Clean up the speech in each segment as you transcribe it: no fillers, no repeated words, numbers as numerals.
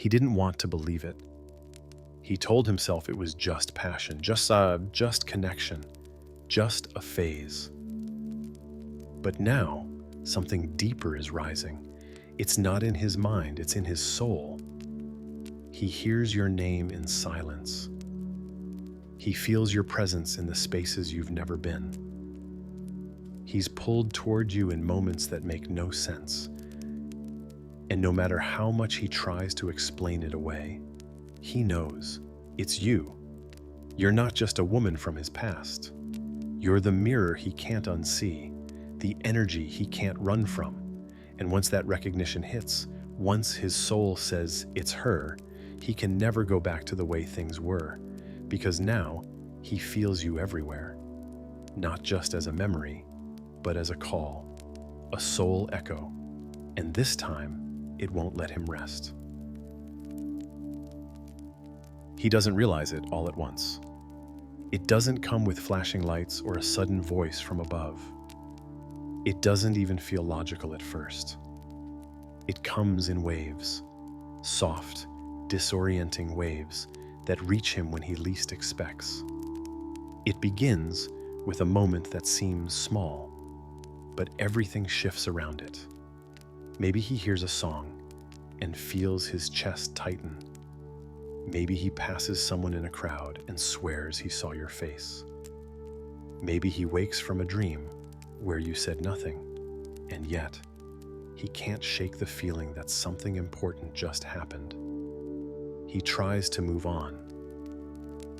He didn't want to believe it. He told himself it was just passion, just connection, just a phase. But now, something deeper is rising. It's not in his mind, it's in his soul. He hears your name in silence. He feels your presence in the spaces you've never been. He's pulled toward you in moments that make no sense. And no matter how much he tries to explain it away, he knows it's you. You're not just a woman from his past. You're the mirror he can't unsee, the energy he can't run from. And once that recognition hits, once his soul says it's her, he can never go back to the way things were, because now he feels you everywhere, not just as a memory, but as a call, a soul echo. And this time, it won't let him rest. He doesn't realize it all at once. It doesn't come with flashing lights or a sudden voice from above. It doesn't even feel logical at first. It comes in waves, soft, disorienting waves that reach him when he least expects. It begins with a moment that seems small, but everything shifts around it. Maybe he hears a song and feels his chest tighten. Maybe he passes someone in a crowd and swears he saw your face. Maybe he wakes from a dream where you said nothing, and yet he can't shake the feeling that something important just happened. He tries to move on,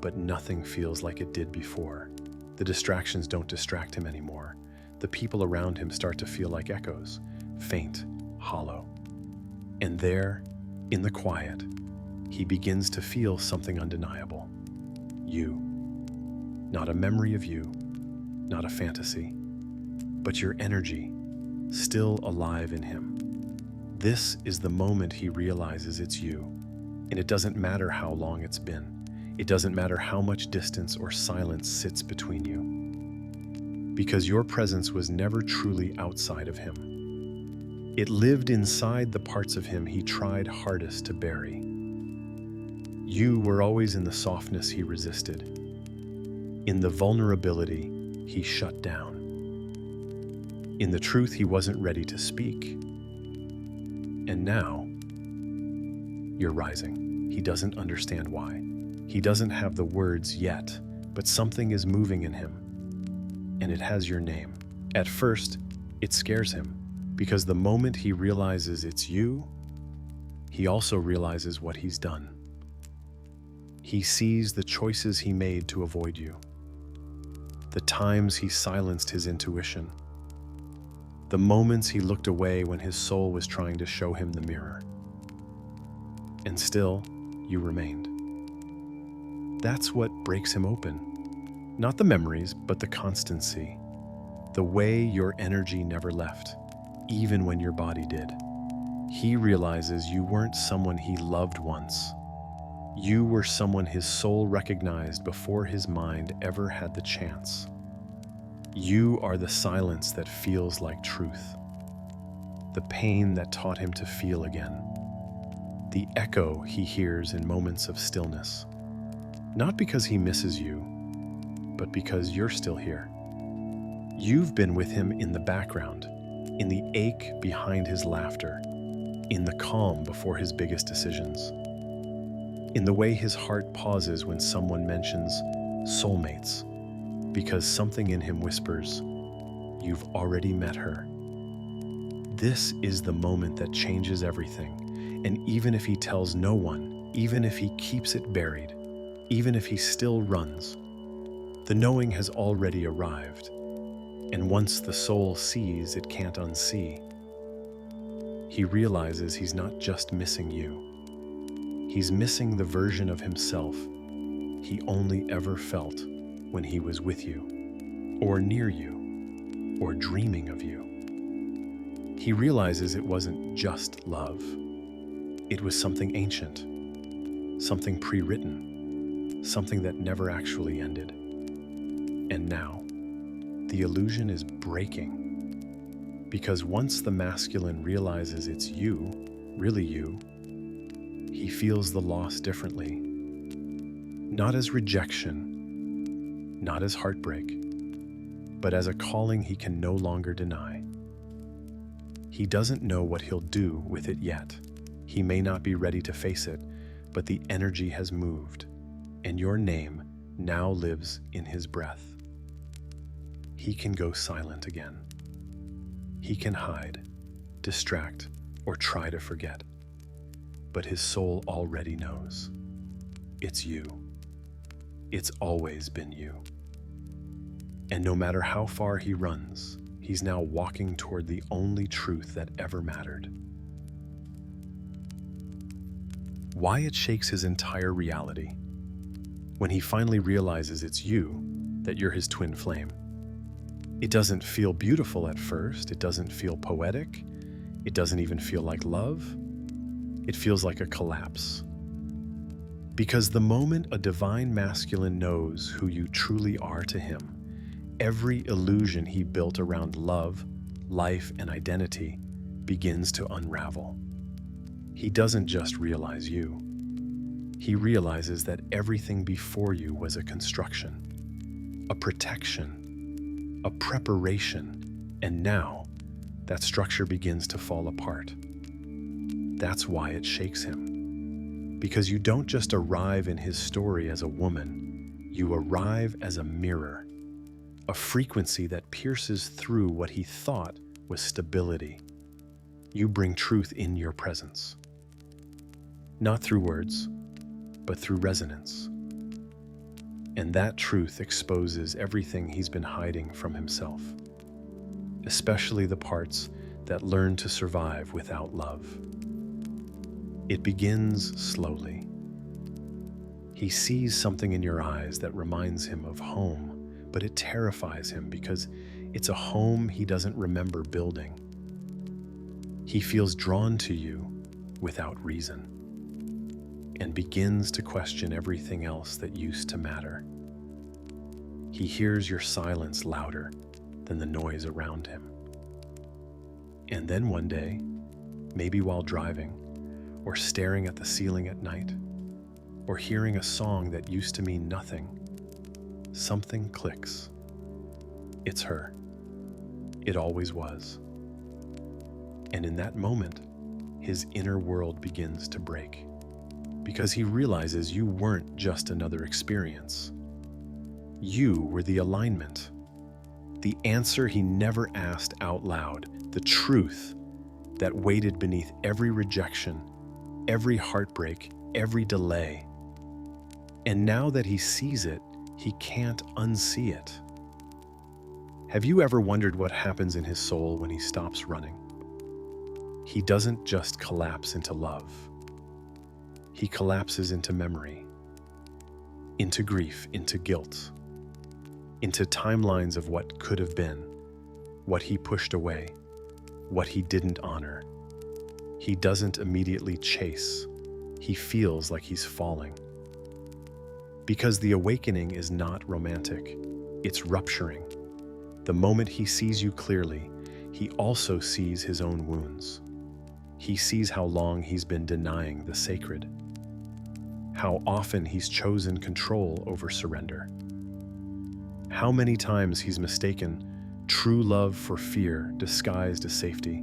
but nothing feels like it did before. The distractions don't distract him anymore. The people around him start to feel like echoes, faint, hollow. And there, in the quiet, he begins to feel something undeniable. You. Not a memory of you, not a fantasy, but your energy, still alive in him. This is the moment he realizes it's you, and it doesn't matter how long it's been. It doesn't matter how much distance or silence sits between you, because your presence was never truly outside of him. It lived inside the parts of him he tried hardest to bury. You were always in the softness he resisted, in the vulnerability he shut down, in the truth he wasn't ready to speak. And now, you're rising. He doesn't understand why. He doesn't have the words yet, but something is moving in him, and it has your name. At first, it scares him, because the moment he realizes it's you, he also realizes what he's done. He sees the choices he made to avoid you, the times he silenced his intuition, the moments he looked away when his soul was trying to show him the mirror. And still, you remained. That's what breaks him open. Not the memories, but the constancy. The way your energy never left, even when your body did. He realizes you weren't someone he loved once. You were someone his soul recognized before his mind ever had the chance. You are the silence that feels like truth, the pain that taught him to feel again, the echo he hears in moments of stillness. Not because he misses you, but because you're still here. You've been with him in the background, in the ache behind his laughter, in the calm before his biggest decisions, in the way his heart pauses when someone mentions soulmates, because something in him whispers, you've already met her. This is the moment that changes everything, and even if he tells no one, even if he keeps it buried, even if he still runs, the knowing has already arrived, and once the soul sees it can't unsee, he realizes he's not just missing you. He's missing the version of himself he only ever felt when he was with you, or near you, or dreaming of you. He realizes it wasn't just love. It was something ancient, something pre-written, something that never actually ended. And now, the illusion is breaking, because once the masculine realizes it's you, really you, he feels the loss differently. Not as rejection, not as heartbreak, but as a calling he can no longer deny. He doesn't know what he'll do with it yet. He may not be ready to face it, but the energy has moved, and your name now lives in his breath. He can go silent again. He can hide, distract, or try to forget. But his soul already knows. It's you. It's always been you. And no matter how far he runs, he's now walking toward the only truth that ever mattered. Why it shakes his entire reality. When he finally realizes it's you, that you're his twin flame. It doesn't feel beautiful at first. It doesn't feel poetic. It doesn't even feel like love. It feels like a collapse. Because the moment a divine masculine knows who you truly are to him, every illusion he built around love, life, and identity begins to unravel. He doesn't just realize you. He realizes that everything before you was a construction, a protection, a preparation, and now that structure begins to fall apart. That's why it shakes him. Because you don't just arrive in his story as a woman, you arrive as a mirror, a frequency that pierces through what he thought was stability. You bring truth in your presence. Not through words, but through resonance. And that truth exposes everything he's been hiding from himself, especially the parts that learn to survive without love. It begins slowly. He sees something in your eyes that reminds him of home, but it terrifies him because it's a home he doesn't remember building. He feels drawn to you without reason and begins to question everything else that used to matter. He hears your silence louder than the noise around him. And then one day, maybe while driving, or staring at the ceiling at night, or hearing a song that used to mean nothing, something clicks. It's her. It always was. And in that moment, his inner world begins to break, because he realizes you weren't just another experience. You were the alignment, the answer he never asked out loud, the truth that waited beneath every rejection, every heartbreak, every delay. And now that he sees it, he can't unsee it. Have you ever wondered what happens in his soul when he stops running? He doesn't just collapse into love. He collapses into memory, into grief, into guilt, into timelines of what could have been, what he pushed away, what he didn't honor. He doesn't immediately chase. He feels like he's falling. Because the awakening is not romantic, it's rupturing. The moment he sees you clearly, he also sees his own wounds. He sees how long he's been denying the sacred, how often he's chosen control over surrender, how many times he's mistaken true love for fear disguised as safety.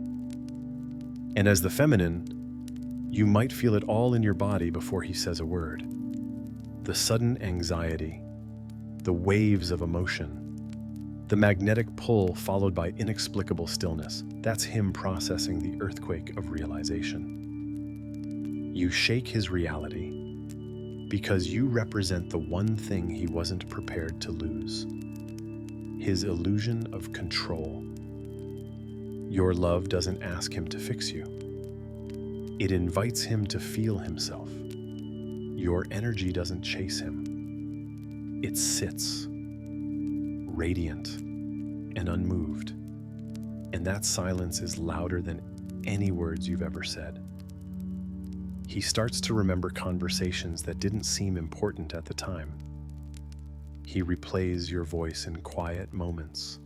And as the feminine, you might feel it all in your body before he says a word. The sudden anxiety, the waves of emotion, the magnetic pull followed by inexplicable stillness. That's him processing the earthquake of realization. You shake his reality because you represent the one thing he wasn't prepared to lose: his illusion of control. Your love doesn't ask him to fix you. It invites him to feel himself. Your energy doesn't chase him. It sits, radiant and unmoved. And that silence is louder than any words you've ever said. He starts to remember conversations that didn't seem important at the time. He replays your voice in quiet moments.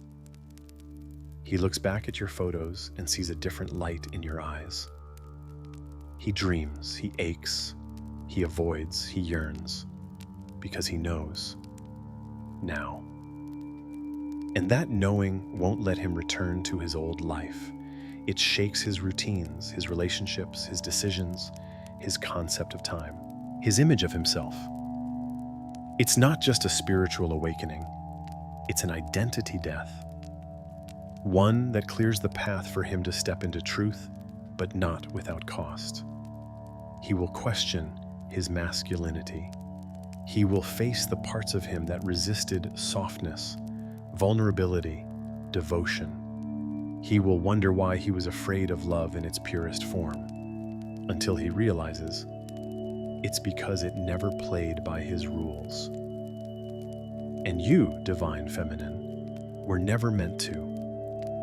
He looks back at your photos and sees a different light in your eyes. He dreams, he aches, He avoids, he yearns, because he knows now. And that knowing won't let him return to his old life. It shakes his routines, his relationships, his decisions, his concept of time, his image of himself. It's not just a spiritual awakening, it's an identity death. One that clears the path for him to step into truth, but not without cost. He will question his masculinity. He will face the parts of him that resisted softness, vulnerability, devotion. He will wonder why he was afraid of love in its purest form, until he realizes it's because it never played by his rules. And you, divine feminine, were never meant to.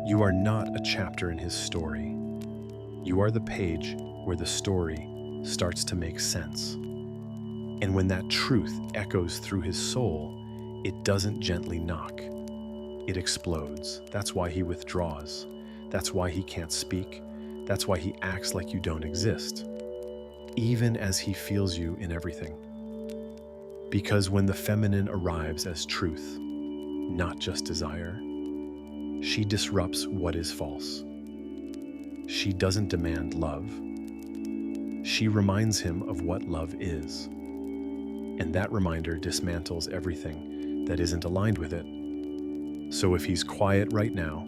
You are not a chapter in his story. You are the page where the story starts to make sense. And when that truth echoes through his soul, it doesn't gently knock. It explodes. That's why he withdraws. That's why he can't speak. That's why he acts like you don't exist, even as he feels you in everything. Because when the feminine arrives as truth, not just desire, she disrupts what is false. She doesn't demand love. She reminds him of what love is. And that reminder dismantles everything that isn't aligned with it. So if he's quiet right now,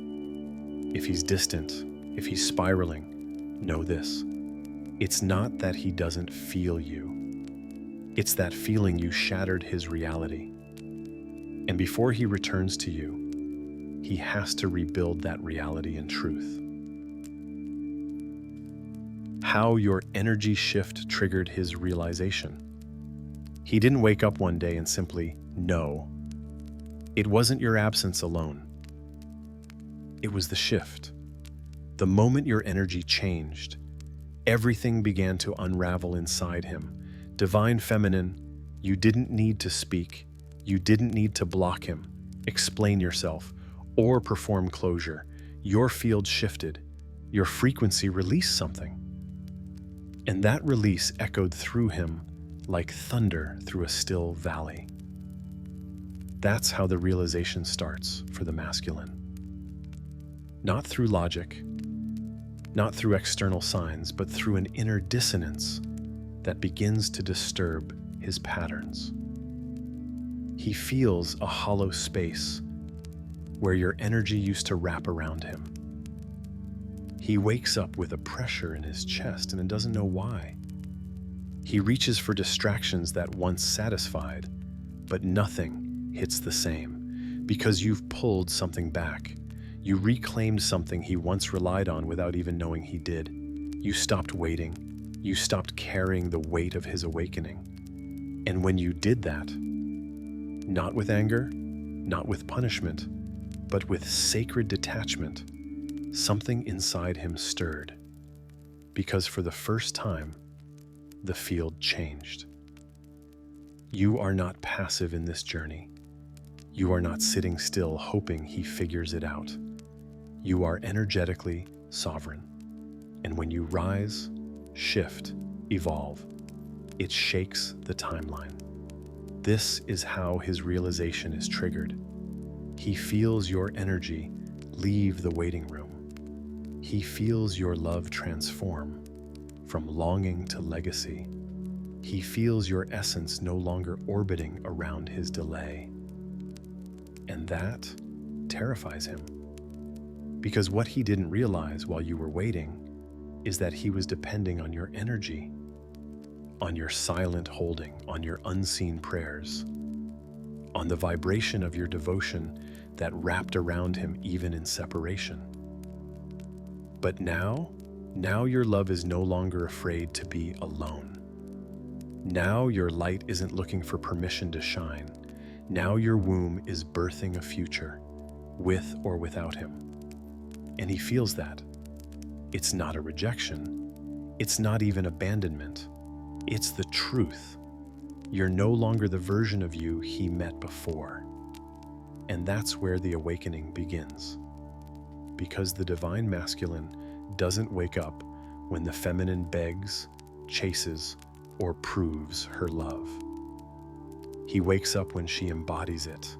if he's distant, if he's spiraling, know this. It's not that he doesn't feel you. It's that feeling you shattered his reality. And before he returns to you, he has to rebuild that reality in truth. How your energy shift triggered his realization. He didn't wake up one day and simply know. It wasn't your absence alone. It was the shift. The moment your energy changed, everything began to unravel inside him. Divine feminine, you didn't need to speak. You didn't need to block him, explain yourself, or perform closure. Your field shifted. Your frequency released something. And that release echoed through him like thunder through a still valley. That's how the realization starts for the masculine. Not through logic, not through external signs, but through an inner dissonance that begins to disturb his patterns. He feels a hollow space where your energy used to wrap around him. He wakes up with a pressure in his chest and doesn't know why. He reaches for distractions that once satisfied, but nothing hits the same because you've pulled something back. You reclaimed something he once relied on without even knowing he did. You stopped waiting. You stopped carrying the weight of his awakening. And when you did that, not with anger, not with punishment, but with sacred detachment, something inside him stirred. Because for the first time, the field changed. You are not passive in this journey. You are not sitting still hoping he figures it out. You are energetically sovereign. And when you rise, shift, evolve, it shakes the timeline. This is how his realization is triggered. He feels your energy leave the waiting room. He feels your love transform from longing to legacy. He feels your essence no longer orbiting around his delay. And that terrifies him. Because what he didn't realize while you were waiting is that he was depending on your energy, on your silent holding, on your unseen prayers, on the vibration of your devotion that wrapped around him even in separation. But now your love is no longer afraid to be alone. Now your light isn't looking for permission to shine. Now your womb is birthing a future, with or without him. And he feels that. It's not a rejection. It's not even abandonment. It's the truth. You're no longer the version of you he met before. And that's where the awakening begins. Because the divine masculine doesn't wake up when the feminine begs, chases, or proves her love. He wakes up when she embodies it,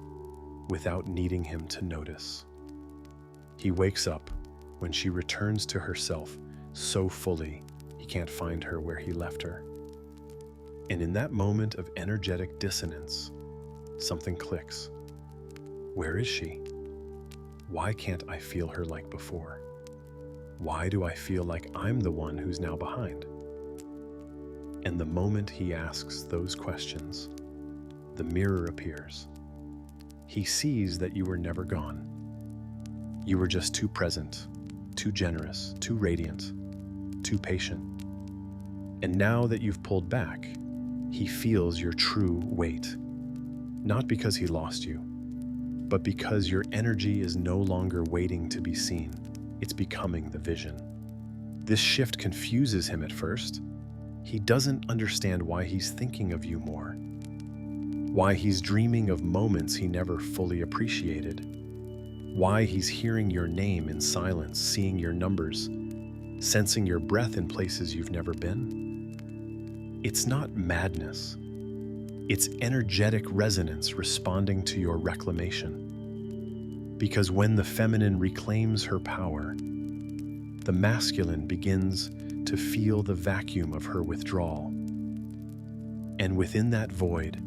without needing him to notice. He wakes up when she returns to herself so fully he can't find her where he left her. And in that moment of energetic dissonance, something clicks. Where is she? Why can't I feel her like before? Why do I feel like I'm the one who's now behind? And the moment he asks those questions, the mirror appears. He sees that you were never gone. You were just too present, too generous, too radiant, too patient. And now that you've pulled back, he feels your true weight. Not because he lost you, but because your energy is no longer waiting to be seen. It's becoming the vision. This shift confuses him at first. He doesn't understand why he's thinking of you more, why he's dreaming of moments he never fully appreciated, why he's hearing your name in silence, seeing your numbers, sensing your breath in places you've never been. It's not madness. It's energetic resonance responding to your reclamation. Because when the feminine reclaims her power, the masculine begins to feel the vacuum of her withdrawal. And within that void,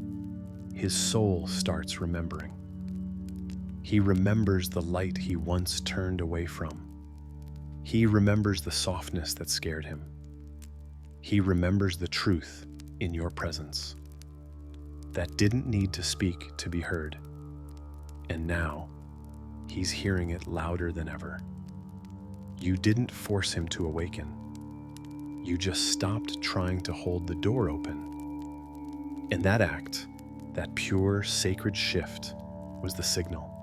his soul starts remembering. He remembers the light he once turned away from. He remembers the softness that scared him. He remembers the truth in your presence that didn't need to speak to be heard. And now, he's hearing it louder than ever. You didn't force him to awaken. You just stopped trying to hold the door open. And that act, that pure, sacred shift, was the signal.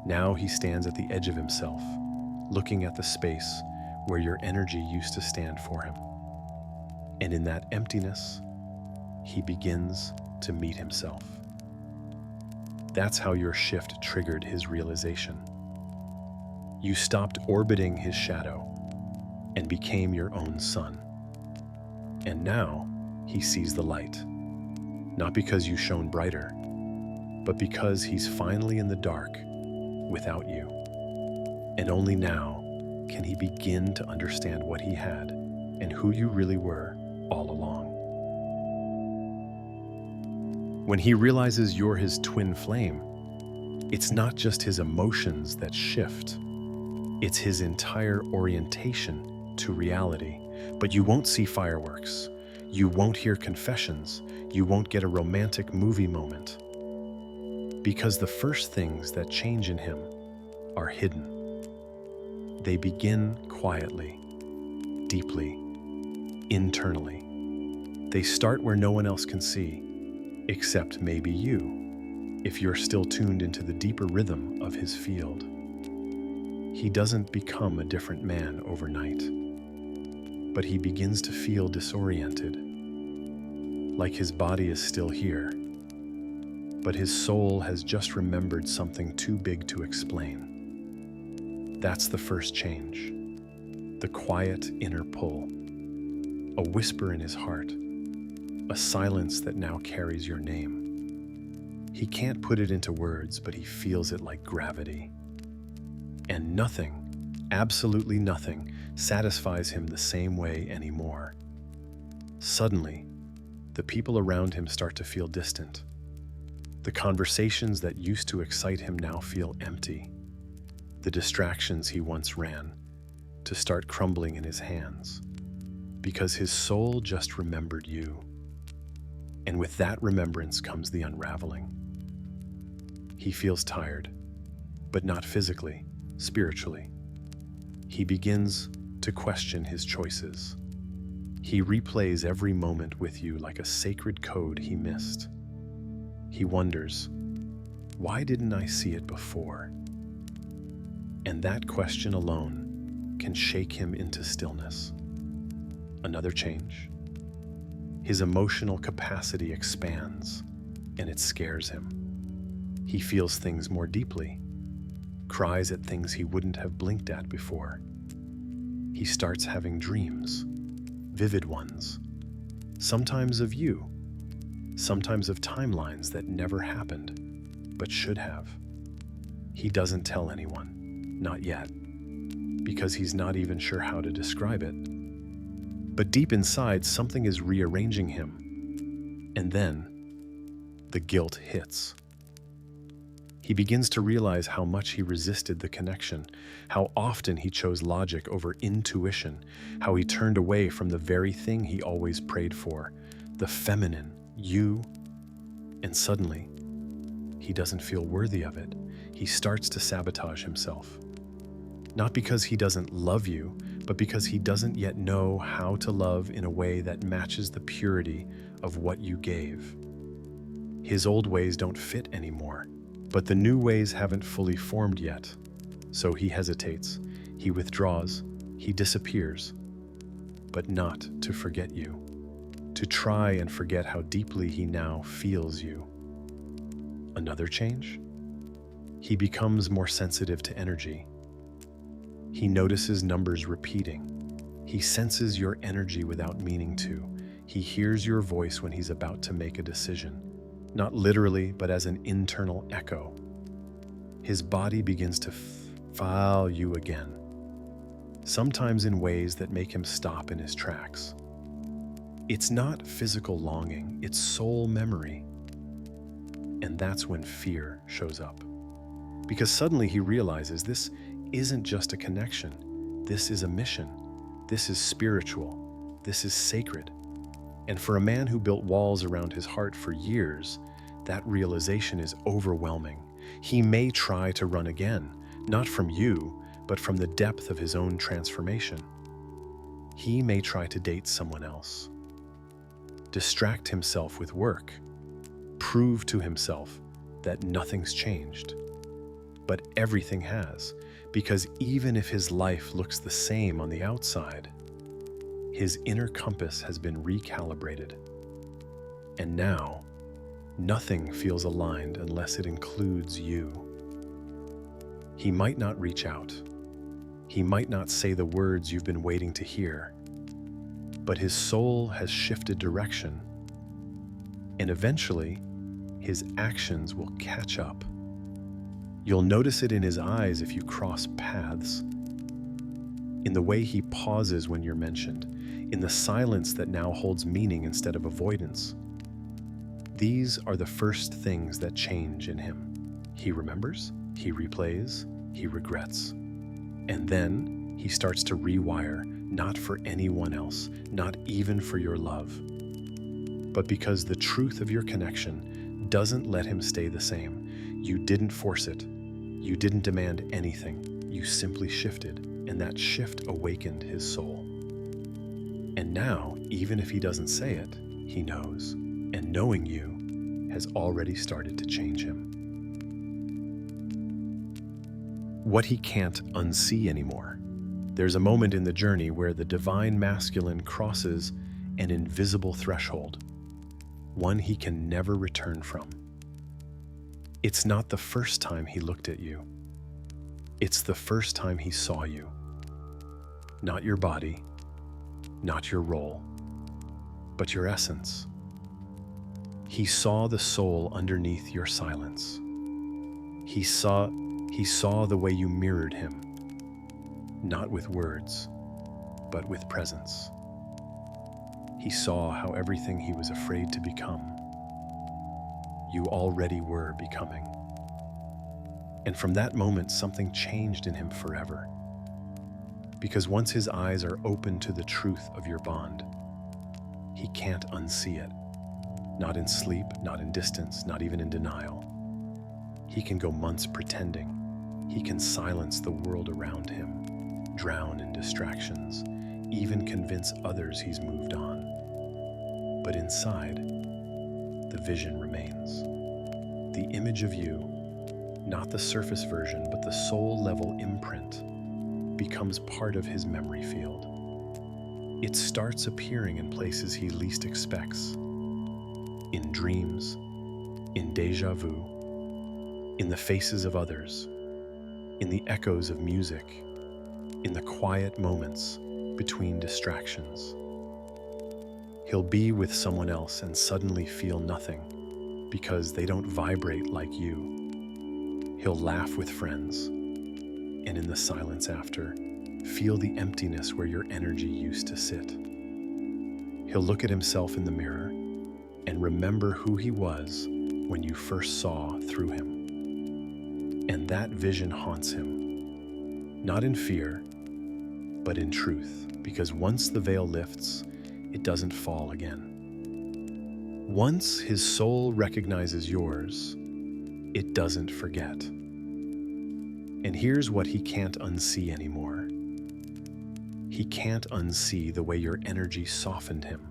Now he stands at the edge of himself, looking at the space where your energy used to stand for him. And in that emptiness, he begins to meet himself. That's how your shift triggered his realization. You stopped orbiting his shadow and became your own sun. And now he sees the light, not because you shone brighter, but because he's finally in the dark without you. And only now can he begin to understand what he had and who you really were all along. When he realizes you're his twin flame, it's not just his emotions that shift, it's his entire orientation to reality. But you won't see fireworks, you won't hear confessions, you won't get a romantic movie moment. Because the first things that change in him are hidden. They begin quietly, deeply, internally. They start where no one else can see, except maybe you, if you're still tuned into the deeper rhythm of his field. He doesn't become a different man overnight, but he begins to feel disoriented, like his body is still here, but his soul has just remembered something too big to explain. That's the first change, the quiet inner pull, a whisper in his heart, a silence that now carries your name. He can't put it into words, but he feels it like gravity. And nothing, absolutely nothing, satisfies him the same way anymore. Suddenly, the people around him start to feel distant. The conversations that used to excite him now feel empty. The distractions he once ran to start crumbling in his hands, because his soul just remembered you. And with that remembrance comes the unraveling. He feels tired, but not physically, spiritually. He begins to question his choices. He replays every moment with you like a sacred code he missed. He wonders, why didn't I see it before? And that question alone can shake him into stillness. Another change. His emotional capacity expands, and it scares him. He feels things more deeply, cries at things he wouldn't have blinked at before. He starts having dreams, vivid ones, sometimes of you, sometimes of timelines that never happened, but should have. He doesn't tell anyone, not yet, because he's not even sure how to describe it. But deep inside, something is rearranging him. And then, the guilt hits. He begins to realize how much he resisted the connection, how often he chose logic over intuition, how he turned away from the very thing he always prayed for, the feminine, you. And suddenly, he doesn't feel worthy of it. He starts to sabotage himself. Not because he doesn't love you, but because he doesn't yet know how to love in a way that matches the purity of what you gave. His old ways don't fit anymore, but the new ways haven't fully formed yet. So he hesitates, he withdraws, he disappears, but not to forget you, to try and forget how deeply he now feels you. Another change? He becomes more sensitive to energy. He notices numbers repeating. He senses your energy without meaning to. He hears your voice when he's about to make a decision, not literally, but as an internal echo. His body begins to file you again, sometimes in ways that make him stop in his tracks. It's not physical longing, it's soul memory. And that's when fear shows up. Because suddenly he realizes this isn't just a connection. This is a mission. This is spiritual. This is sacred. And for a man who built walls around his heart for years, that realization is overwhelming. He may try to run again, not from you, but from the depth of his own transformation. He may try to date someone else, distract himself with work, prove to himself that nothing's changed. But everything has, because even if his life looks the same on the outside, his inner compass has been recalibrated. And now, nothing feels aligned unless it includes you. He might not reach out. He might not say the words you've been waiting to hear. But his soul has shifted direction. And eventually, his actions will catch up. You'll notice it in his eyes if you cross paths, in the way he pauses when you're mentioned, in the silence that now holds meaning instead of avoidance. These are the first things that change in him. He remembers, he replays, he regrets. And then he starts to rewire, not for anyone else, not even for your love, but because the truth of your connection doesn't let him stay the same. You didn't force it. You didn't demand anything. You simply shifted, and that shift awakened his soul. And now, even if he doesn't say it, he knows. And knowing you has already started to change him. What he can't unsee anymore. There's a moment in the journey where the divine masculine crosses an invisible threshold, one he can never return from. It's not the first time he looked at you. It's the first time he saw you. Not your body, not your role, but your essence. He saw the soul underneath your silence. He saw the way you mirrored him, not with words, but with presence. He saw how everything he was afraid to become, you already were becoming. And from that moment, something changed in him forever. Because once his eyes are open to the truth of your bond, he can't unsee it. Not in sleep, not in distance, not even in denial. He can go months pretending. He can silence the world around him, drown in distractions, even convince others he's moved on. But inside, the vision remains. The image of you, not the surface version, but the soul-level imprint, becomes part of his memory field. It starts appearing in places he least expects, in dreams, in déjà vu, in the faces of others, in the echoes of music, in the quiet moments between distractions. He'll be with someone else and suddenly feel nothing because they don't vibrate like you. He'll laugh with friends, and in the silence after, feel the emptiness where your energy used to sit. He'll look at himself in the mirror and remember who he was when you first saw through him. And that vision haunts him, not in fear, but in truth, because once the veil lifts, it doesn't fall again. Once his soul recognizes yours, it doesn't forget. And here's what he can't unsee anymore. He can't unsee the way your energy softened him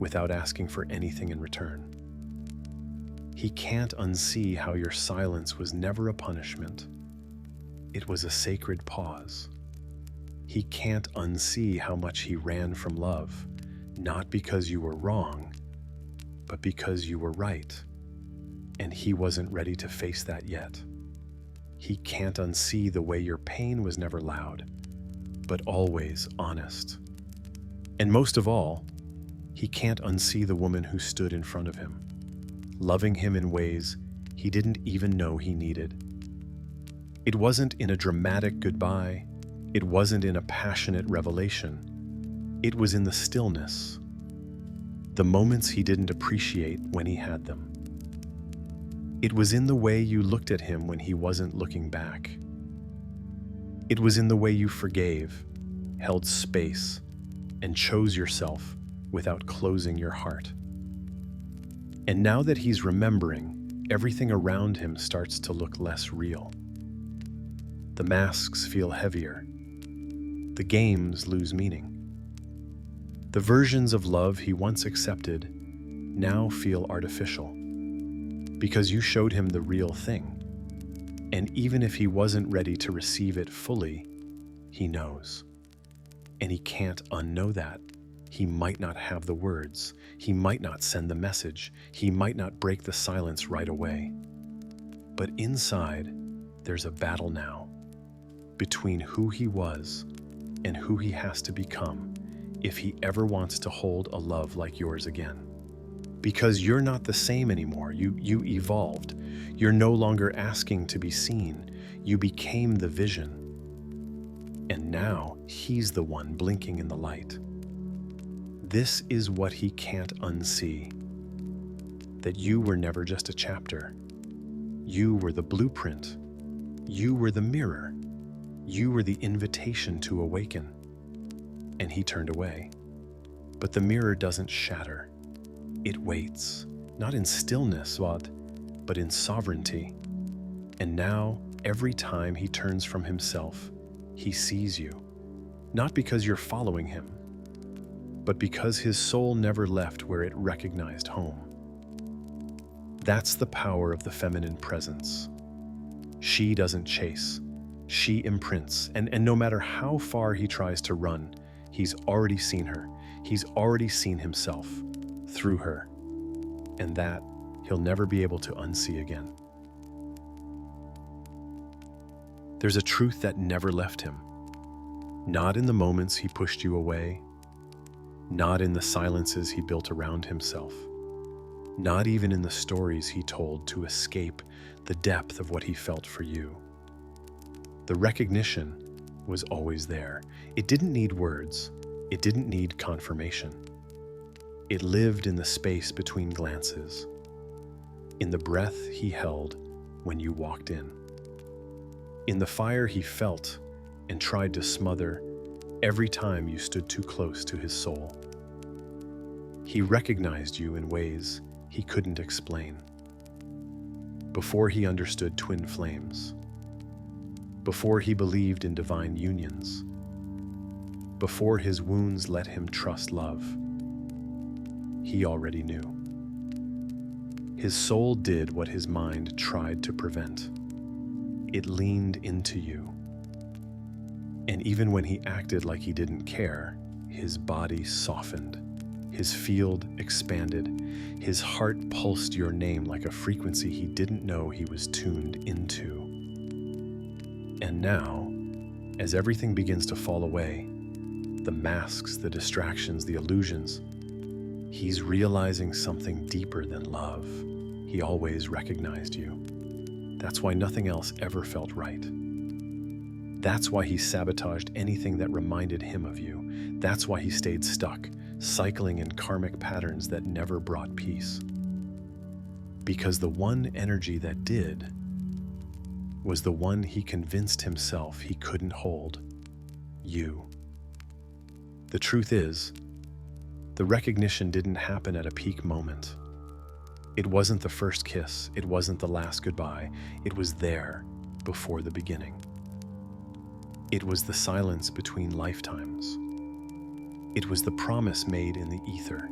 without asking for anything in return. He can't unsee how your silence was never a punishment. It was a sacred pause. He can't unsee how much he ran from love, not because you were wrong, but because you were right, and he wasn't ready to face that yet. He can't unsee the way your pain was never loud, but always honest. And most of all, he can't unsee the woman who stood in front of him, loving him in ways he didn't even know he needed. It wasn't in a dramatic goodbye. It wasn't in a passionate revelation. It was in the stillness, the moments he didn't appreciate when he had them. It was in the way you looked at him when he wasn't looking back. It was in the way you forgave, held space, and chose yourself without closing your heart. And now that he's remembering, everything around him starts to look less real. The masks feel heavier. The games lose meaning. The versions of love he once accepted now feel artificial, because you showed him the real thing. And even if he wasn't ready to receive it fully, he knows. And he can't unknow that. He might not have the words. He might not send the message. He might not break the silence right away. But inside, there's a battle now between who he was and who he has to become if he ever wants to hold a love like yours again. Because you're not the same anymore. You evolved. You're no longer asking to be seen. You became the vision. And now he's the one blinking in the light. This is what he can't unsee. That you were never just a chapter. You were the blueprint. You were the mirror. You were the invitation to awaken. And he turned away. But the mirror doesn't shatter. It waits, not in stillness, but in sovereignty. And now, every time he turns from himself, he sees you. Not because you're following him, but because his soul never left where it recognized home. That's the power of the feminine presence. She doesn't chase. She imprints, and no matter how far he tries to run, he's already seen her. He's already seen himself through her, and that he'll never be able to unsee again. There's a truth that never left him, not in the moments he pushed you away, not in the silences he built around himself, not even in the stories he told to escape the depth of what he felt for you. The recognition was always there. It didn't need words. It didn't need confirmation. It lived in the space between glances, in the breath he held when you walked in the fire he felt and tried to smother every time you stood too close to his soul. He recognized you in ways he couldn't explain. Before he understood twin flames, before he believed in divine unions, before his wounds let him trust love, he already knew. His soul did what his mind tried to prevent. It leaned into you. And even when he acted like he didn't care, his body softened, his field expanded, his heart pulsed your name like a frequency he didn't know he was tuned into. And now, as everything begins to fall away, the masks, the distractions, the illusions, He's realizing something deeper than love. He always recognized you. That's why nothing else ever felt right. That's why he sabotaged anything that reminded him of you. That's why he stayed stuck, cycling in karmic patterns that never brought peace. Because the one energy that did was the one he convinced himself he couldn't hold: you. The truth is, the recognition didn't happen at a peak moment. It wasn't the first kiss, it wasn't the last goodbye, it was there before the beginning. It was the silence between lifetimes. It was the promise made in the ether.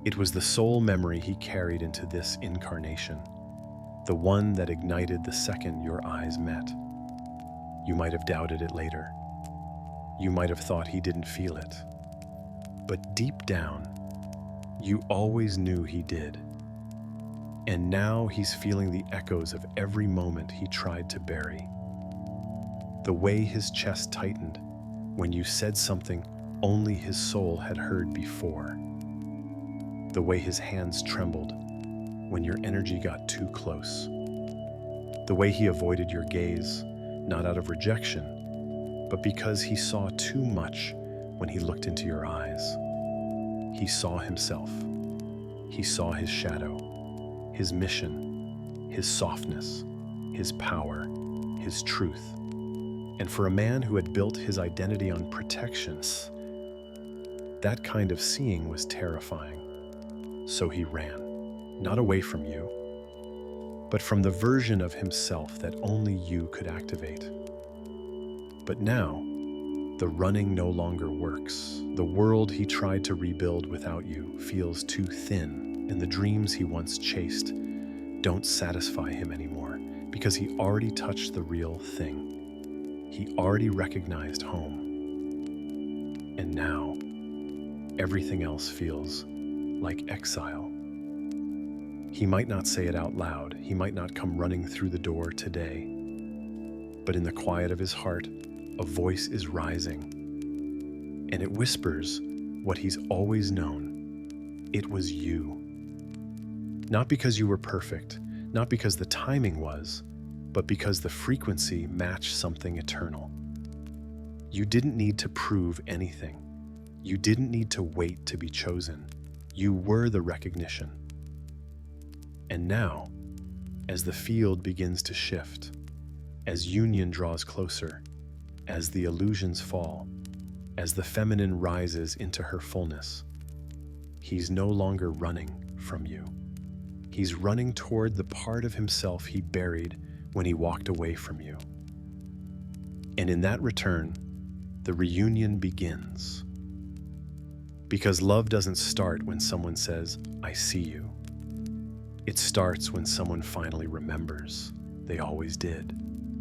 It was the soul memory he carried into this incarnation, the one that ignited the second your eyes met. You might have doubted it later. You might have thought he didn't feel it. But deep down, you always knew he did. And now he's feeling the echoes of every moment he tried to bury. The way his chest tightened when you said something only his soul had heard before. The way his hands trembled when your energy got too close. The way he avoided your gaze, not out of rejection, but because he saw too much when he looked into your eyes. He saw himself. He saw his shadow, his mission, his softness, his power, his truth. And for a man who had built his identity on protections, that kind of seeing was terrifying. So he ran, not away from you, but from the version of himself that only you could activate. But now, the running no longer works. The world he tried to rebuild without you feels too thin, and the dreams he once chased don't satisfy him anymore because he already touched the real thing. He already recognized home. And now, everything else feels like exile. He might not say it out loud. He might not come running through the door today. But in the quiet of his heart, a voice is rising. And it whispers what he's always known. It was you. Not because you were perfect, not because the timing was, but because the frequency matched something eternal. You didn't need to prove anything. You didn't need to wait to be chosen. You were the recognition. And now, as the field begins to shift, as union draws closer, as the illusions fall, as the feminine rises into her fullness, he's no longer running from you. He's running toward the part of himself he buried when he walked away from you. And in that return, the reunion begins. Because love doesn't start when someone says, "I see you." It starts when someone finally remembers they always did.